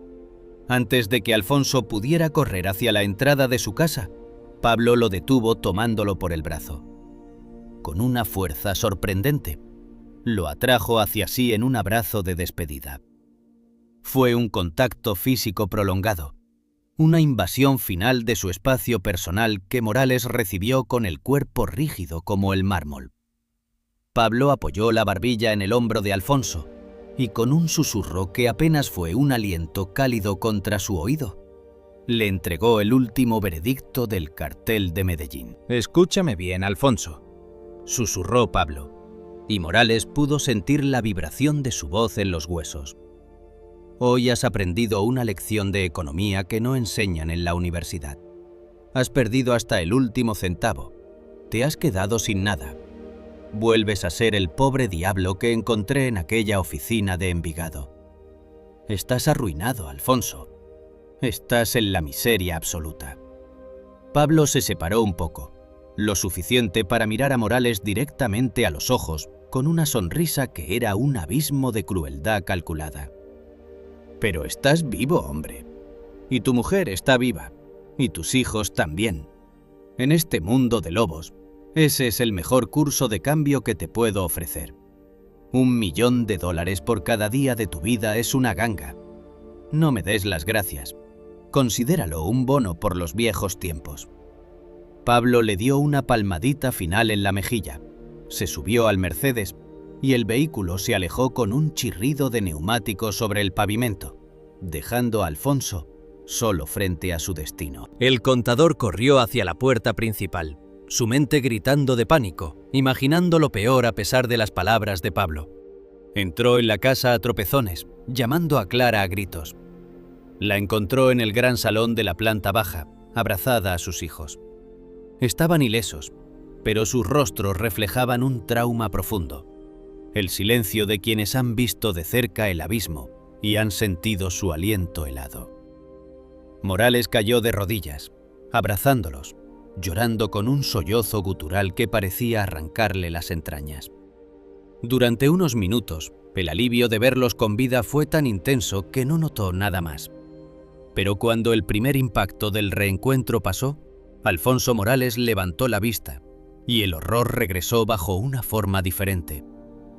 Antes de que Alfonso pudiera correr hacia la entrada de su casa, Pablo lo detuvo tomándolo por el brazo. Con una fuerza sorprendente, lo atrajo hacia sí en un abrazo de despedida. Fue un contacto físico prolongado, una invasión final de su espacio personal que Morales recibió con el cuerpo rígido como el mármol. Pablo apoyó la barbilla en el hombro de Alfonso y con un susurro que apenas fue un aliento cálido contra su oído, le entregó el último veredicto del cartel de Medellín. «Escúchame bien, Alfonso», susurró Pablo, y Morales pudo sentir la vibración de su voz en los huesos. «Hoy has aprendido una lección de economía que no enseñan en la universidad. Has perdido hasta el último centavo. Te has quedado sin nada. Vuelves a ser el pobre diablo que encontré en aquella oficina de Envigado. Estás arruinado, Alfonso. Estás en la miseria absoluta». Pablo se separó un poco, lo suficiente para mirar a Morales directamente a los ojos, con una sonrisa que era un abismo de crueldad calculada. «Pero estás vivo, hombre. Y tu mujer está viva. Y tus hijos también. En este mundo de lobos, ese es el mejor curso de cambio que te puedo ofrecer. $1 millón por cada día de tu vida es una ganga. No me des las gracias. Considéralo un bono por los viejos tiempos». Pablo le dio una palmadita final en la mejilla, se subió al Mercedes y el vehículo se alejó con un chirrido de neumáticos sobre el pavimento, dejando a Alfonso solo frente a su destino. El contador corrió hacia la puerta principal, su mente gritando de pánico, imaginando lo peor a pesar de las palabras de Pablo. Entró en la casa a tropezones, llamando a Clara a gritos. La encontró en el gran salón de la planta baja, abrazada a sus hijos. Estaban ilesos, pero sus rostros reflejaban un trauma profundo, el silencio de quienes han visto de cerca el abismo y han sentido su aliento helado. Morales cayó de rodillas, abrazándolos, llorando con un sollozo gutural que parecía arrancarle las entrañas. Durante unos minutos, el alivio de verlos con vida fue tan intenso que no notó nada más. Pero cuando el primer impacto del reencuentro pasó, Alfonso Morales levantó la vista y el horror regresó bajo una forma diferente,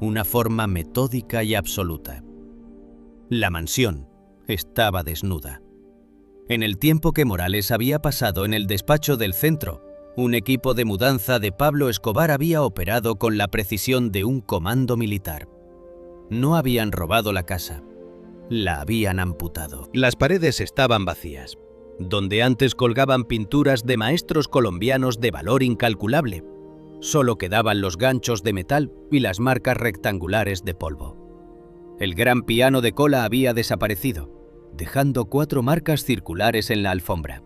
una forma metódica y absoluta. La mansión estaba desnuda. En el tiempo que Morales había pasado en el despacho del centro, un equipo de mudanza de Pablo Escobar había operado con la precisión de un comando militar. No habían robado la casa, la habían amputado. Las paredes estaban vacías. Donde antes colgaban pinturas de maestros colombianos de valor incalculable, solo quedaban los ganchos de metal y las marcas rectangulares de polvo. El gran piano de cola había desaparecido, dejando 4 marcas circulares en la alfombra.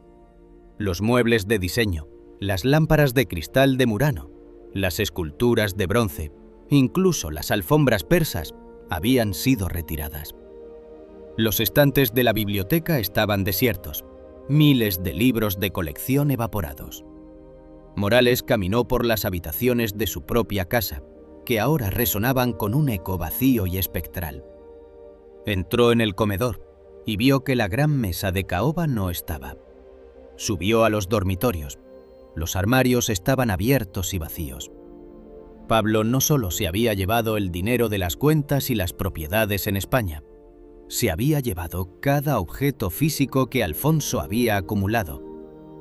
Los muebles de diseño, las lámparas de cristal de Murano, las esculturas de bronce, incluso las alfombras persas, habían sido retiradas. Los estantes de la biblioteca estaban desiertos, miles de libros de colección evaporados. Morales caminó por las habitaciones de su propia casa, que ahora resonaban con un eco vacío y espectral. Entró en el comedor y vio que la gran mesa de caoba no estaba. Subió a los dormitorios. Los armarios estaban abiertos y vacíos. Pablo no solo se había llevado el dinero de las cuentas y las propiedades en España, se había llevado cada objeto físico que Alfonso había acumulado,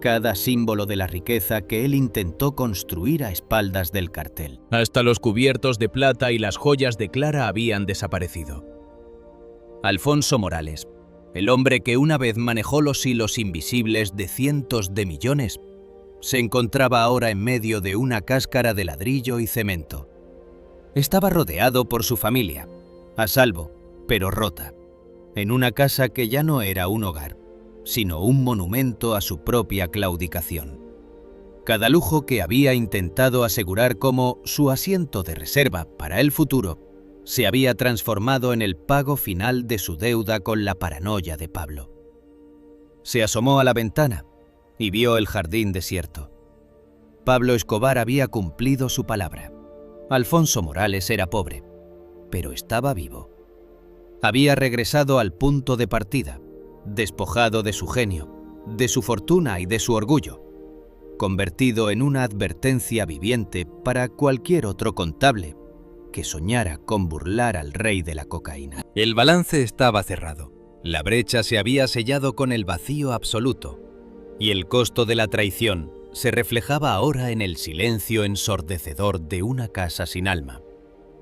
cada símbolo de la riqueza que él intentó construir a espaldas del cartel. Hasta los cubiertos de plata y las joyas de Clara habían desaparecido. Alfonso Morales, el hombre que una vez manejó los hilos invisibles de cientos de millones, se encontraba ahora en medio de una cáscara de ladrillo y cemento. Estaba rodeado por su familia, a salvo, pero rota, en una casa que ya no era un hogar, sino un monumento a su propia claudicación. Cada lujo que había intentado asegurar como su asiento de reserva para el futuro, se había transformado en el pago final de su deuda con la paranoia de Pablo. Se asomó a la ventana y vio el jardín desierto. Pablo Escobar había cumplido su palabra. Alfonso Morales era pobre, pero estaba vivo. Había regresado al punto de partida, despojado de su genio, de su fortuna y de su orgullo, convertido en una advertencia viviente para cualquier otro contable que soñara con burlar al rey de la cocaína. El balance estaba cerrado. La brecha se había sellado con el vacío absoluto, y el costo de la traición se reflejaba ahora en el silencio ensordecedor de una casa sin alma,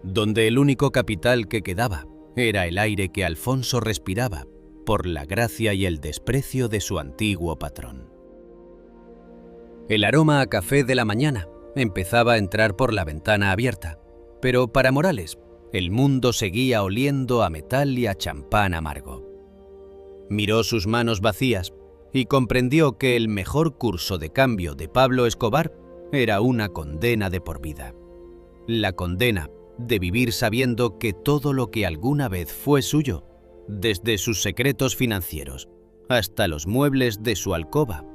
donde el único capital que quedaba era el aire que Alfonso respiraba por la gracia y el desprecio de su antiguo patrón. El aroma a café de la mañana empezaba a entrar por la ventana abierta, pero para Morales, el mundo seguía oliendo a metal y a champán amargo. Miró sus manos vacías y comprendió que el mejor curso de cambio de Pablo Escobar era una condena de por vida. La condena de vivir sabiendo que todo lo que alguna vez fue suyo, desde sus secretos financieros hasta los muebles de su alcoba,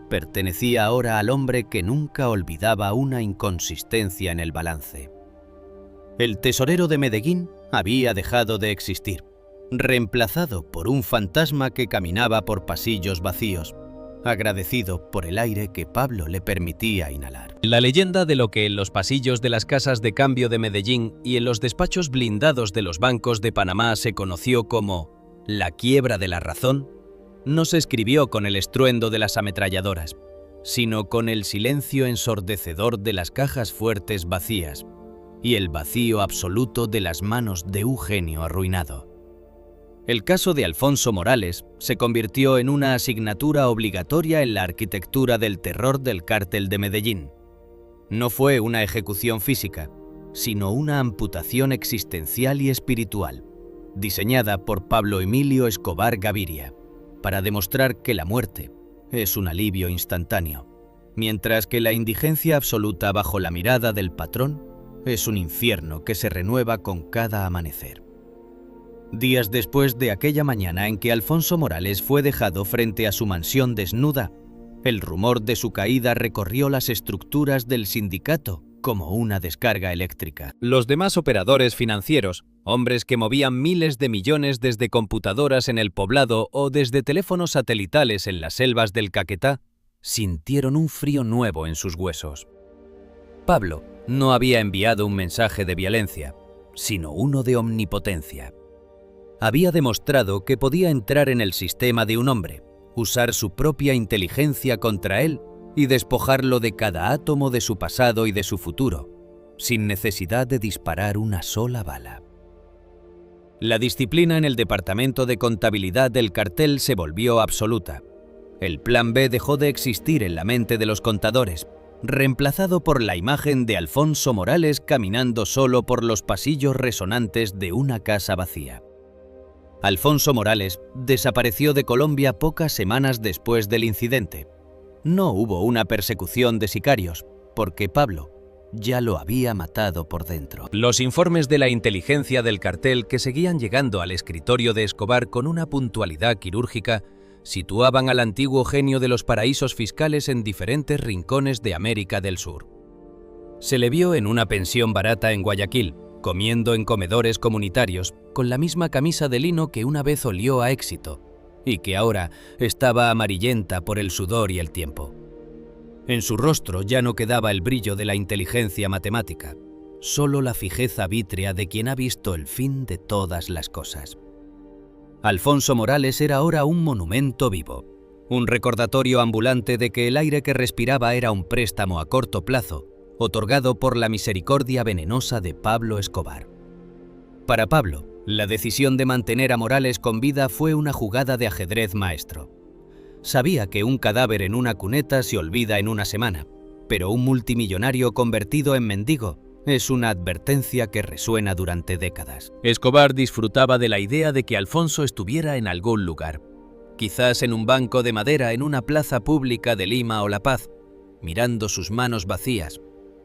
pertenecía ahora al hombre que nunca olvidaba una inconsistencia en el balance. El tesorero de Medellín había dejado de existir, reemplazado por un fantasma que caminaba por pasillos vacíos, agradecido por el aire que Pablo le permitía inhalar. La leyenda de lo que en los pasillos de las casas de cambio de Medellín y en los despachos blindados de los bancos de Panamá se conoció como la quiebra de la razón, no se escribió con el estruendo de las ametralladoras, sino con el silencio ensordecedor de las cajas fuertes vacías y el vacío absoluto de las manos de un genio arruinado. El caso de Alfonso Morales se convirtió en una asignatura obligatoria en la arquitectura del terror del cártel de Medellín. No fue una ejecución física, sino una amputación existencial y espiritual, diseñada por Pablo Emilio Escobar Gaviria, para demostrar que la muerte es un alivio instantáneo, mientras que la indigencia absoluta bajo la mirada del patrón es un infierno que se renueva con cada amanecer. Días después de aquella mañana en que Alfonso Morales fue dejado frente a su mansión desnuda, el rumor de su caída recorrió las estructuras del sindicato como una descarga eléctrica. Los demás operadores financieros, hombres que movían miles de millones desde computadoras en el poblado o desde teléfonos satelitales en las selvas del Caquetá, sintieron un frío nuevo en sus huesos. Pablo no había enviado un mensaje de violencia, sino uno de omnipotencia. Había demostrado que podía entrar en el sistema de un hombre, usar su propia inteligencia contra él y despojarlo de cada átomo de su pasado y de su futuro, sin necesidad de disparar una sola bala. La disciplina en el departamento de contabilidad del cartel se volvió absoluta. El plan B dejó de existir en la mente de los contadores, reemplazado por la imagen de Alfonso Morales caminando solo por los pasillos resonantes de una casa vacía. Alfonso Morales desapareció de Colombia pocas semanas después del incidente. No hubo una persecución de sicarios, porque Pablo ya lo había matado por dentro. Los informes de la inteligencia del cartel que seguían llegando al escritorio de Escobar con una puntualidad quirúrgica situaban al antiguo genio de los paraísos fiscales en diferentes rincones de América del Sur. Se le vio en una pensión barata en Guayaquil, comiendo en comedores comunitarios, con la misma camisa de lino que una vez olió a éxito y que ahora estaba amarillenta por el sudor y el tiempo. En su rostro ya no quedaba el brillo de la inteligencia matemática, solo la fijeza vítrea de quien ha visto el fin de todas las cosas. Alfonso Morales era ahora un monumento vivo, un recordatorio ambulante de que el aire que respiraba era un préstamo a corto plazo, otorgado por la misericordia venenosa de Pablo Escobar. Para Pablo, la decisión de mantener a Morales con vida fue una jugada de ajedrez maestro. Sabía que un cadáver en una cuneta se olvida en una semana, pero un multimillonario convertido en mendigo es una advertencia que resuena durante décadas. Escobar disfrutaba de la idea de que Alfonso estuviera en algún lugar, quizás en un banco de madera en una plaza pública de Lima o La Paz, mirando sus manos vacías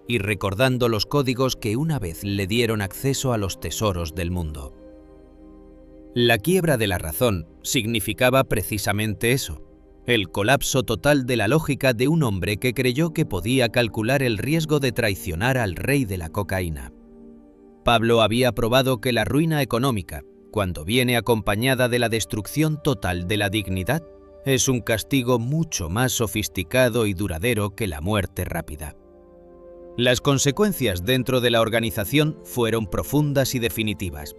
y recordando los códigos que una vez le dieron acceso a los tesoros del mundo. La quiebra de la razón significaba precisamente eso, el colapso total de la lógica de un hombre que creyó que podía calcular el riesgo de traicionar al rey de la cocaína. Pablo había probado que la ruina económica, cuando viene acompañada de la destrucción total de la dignidad, es un castigo mucho más sofisticado y duradero que la muerte rápida. Las consecuencias dentro de la organización fueron profundas y definitivas.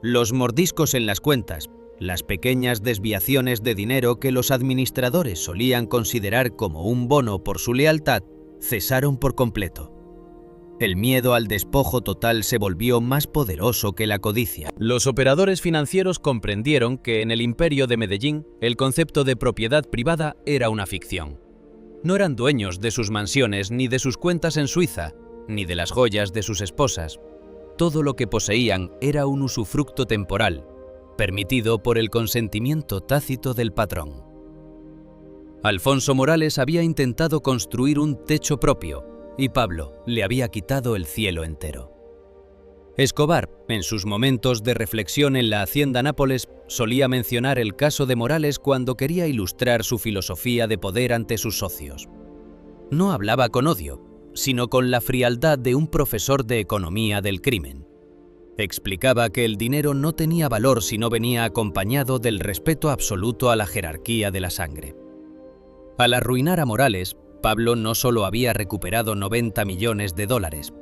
Los mordiscos en las cuentas, las pequeñas desviaciones de dinero que los administradores solían considerar como un bono por su lealtad, cesaron por completo. El miedo al despojo total se volvió más poderoso que la codicia. Los operadores financieros comprendieron que en el imperio de Medellín el concepto de propiedad privada era una ficción. No eran dueños de sus mansiones ni de sus cuentas en Suiza, ni de las joyas de sus esposas. Todo lo que poseían era un usufructo temporal, permitido por el consentimiento tácito del patrón. Alfonso Morales había intentado construir un techo propio y Pablo le había quitado el cielo entero. Escobar, en sus momentos de reflexión en la Hacienda Nápoles, solía mencionar el caso de Morales cuando quería ilustrar su filosofía de poder ante sus socios. No hablaba con odio, sino con la frialdad de un profesor de economía del crimen. Explicaba que el dinero no tenía valor si no venía acompañado del respeto absoluto a la jerarquía de la sangre. Al arruinar a Morales, Pablo no solo había recuperado 90 millones de dólares,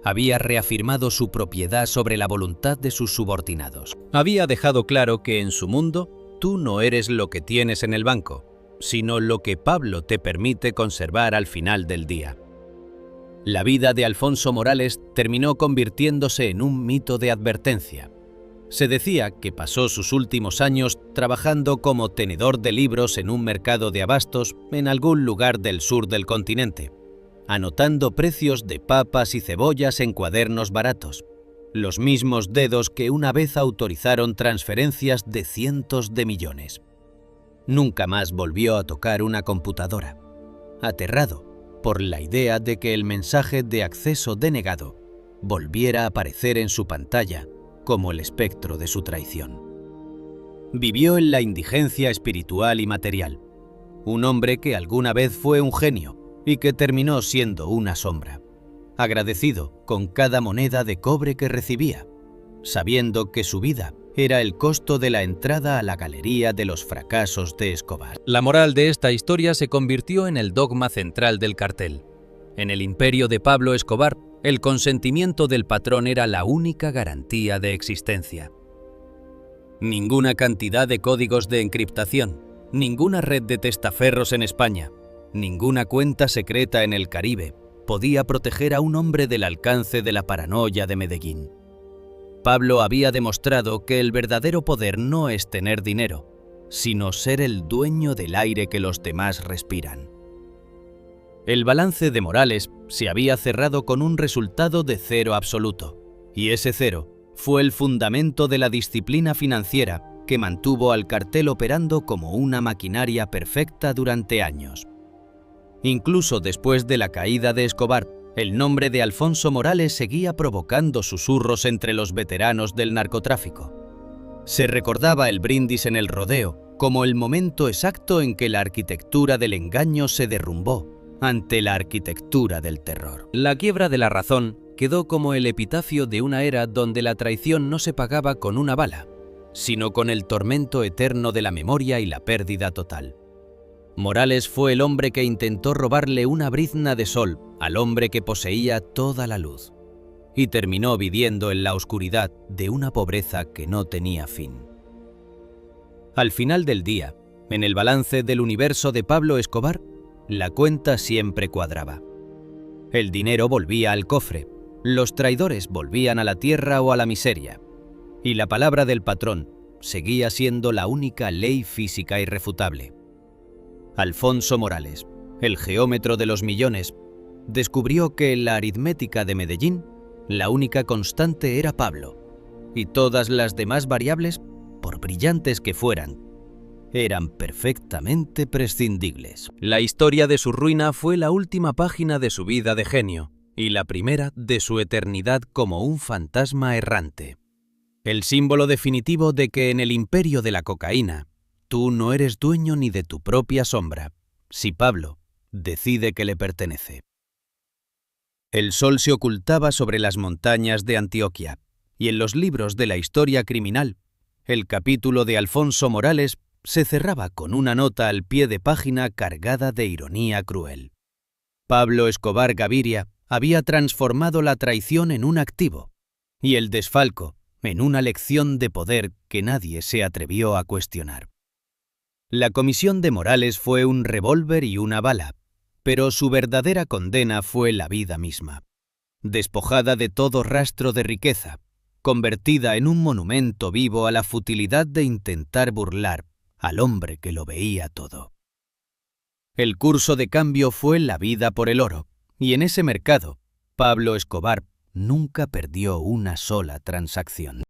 había reafirmado su propiedad sobre la voluntad de sus subordinados. Había dejado claro que en su mundo tú no eres lo que tienes en el banco, sino lo que Pablo te permite conservar al final del día. La vida de Alfonso Morales terminó convirtiéndose en un mito de advertencia. Se decía que pasó sus últimos años trabajando como tenedor de libros en un mercado de abastos en algún lugar del sur del continente, anotando precios de papas y cebollas en cuadernos baratos, los mismos dedos que una vez autorizaron transferencias de cientos de millones. Nunca más volvió a tocar una computadora. Aterrado, por la idea de que el mensaje de acceso denegado volviera a aparecer en su pantalla como el espectro de su traición. Vivió en la indigencia espiritual y material, un hombre que alguna vez fue un genio y que terminó siendo una sombra, agradecido con cada moneda de cobre que recibía, sabiendo que su vida era el costo de la entrada a la galería de los fracasos de Escobar. La moral de esta historia se convirtió en el dogma central del cartel. En el imperio de Pablo Escobar, el consentimiento del patrón era la única garantía de existencia. Ninguna cantidad de códigos de encriptación, ninguna red de testaferros en España, ninguna cuenta secreta en el Caribe podía proteger a un hombre del alcance de la paranoia de Medellín. Pablo había demostrado que el verdadero poder no es tener dinero, sino ser el dueño del aire que los demás respiran. El balance de Morales se había cerrado con un resultado de cero absoluto, y ese cero fue el fundamento de la disciplina financiera que mantuvo al cartel operando como una maquinaria perfecta durante años. Incluso después de la caída de Escobar, el nombre de Alfonso Morales seguía provocando susurros entre los veteranos del narcotráfico. Se recordaba el brindis en el rodeo como el momento exacto en que la arquitectura del engaño se derrumbó ante la arquitectura del terror. La quiebra de la razón quedó como el epitafio de una era donde la traición no se pagaba con una bala, sino con el tormento eterno de la memoria y la pérdida total. Morales fue el hombre que intentó robarle una brizna de sol al hombre que poseía toda la luz, y terminó viviendo en la oscuridad de una pobreza que no tenía fin. Al final del día, en el balance del universo de Pablo Escobar, la cuenta siempre cuadraba. El dinero volvía al cofre, los traidores volvían a la tierra o a la miseria, y la palabra del patrón seguía siendo la única ley física irrefutable. Alfonso Morales, el geómetro de los millones, descubrió que en la aritmética de Medellín la única constante era Pablo, y todas las demás variables, por brillantes que fueran, eran perfectamente prescindibles. La historia de su ruina fue la última página de su vida de genio y la primera de su eternidad como un fantasma errante. El símbolo definitivo de que en el imperio de la cocaína tú no eres dueño ni de tu propia sombra, si Pablo decide que le pertenece. El sol se ocultaba sobre las montañas de Antioquia, y en los libros de la historia criminal, el capítulo de Alfonso Morales se cerraba con una nota al pie de página cargada de ironía cruel. Pablo Escobar Gaviria había transformado la traición en un activo, y el desfalco en una lección de poder que nadie se atrevió a cuestionar. La comisión de Morales fue un revólver y una bala, pero su verdadera condena fue la vida misma. Despojada de todo rastro de riqueza, convertida en un monumento vivo a la futilidad de intentar burlar al hombre que lo veía todo. El curso de cambio fue la vida por el oro, y en ese mercado, Pablo Escobar nunca perdió una sola transacción.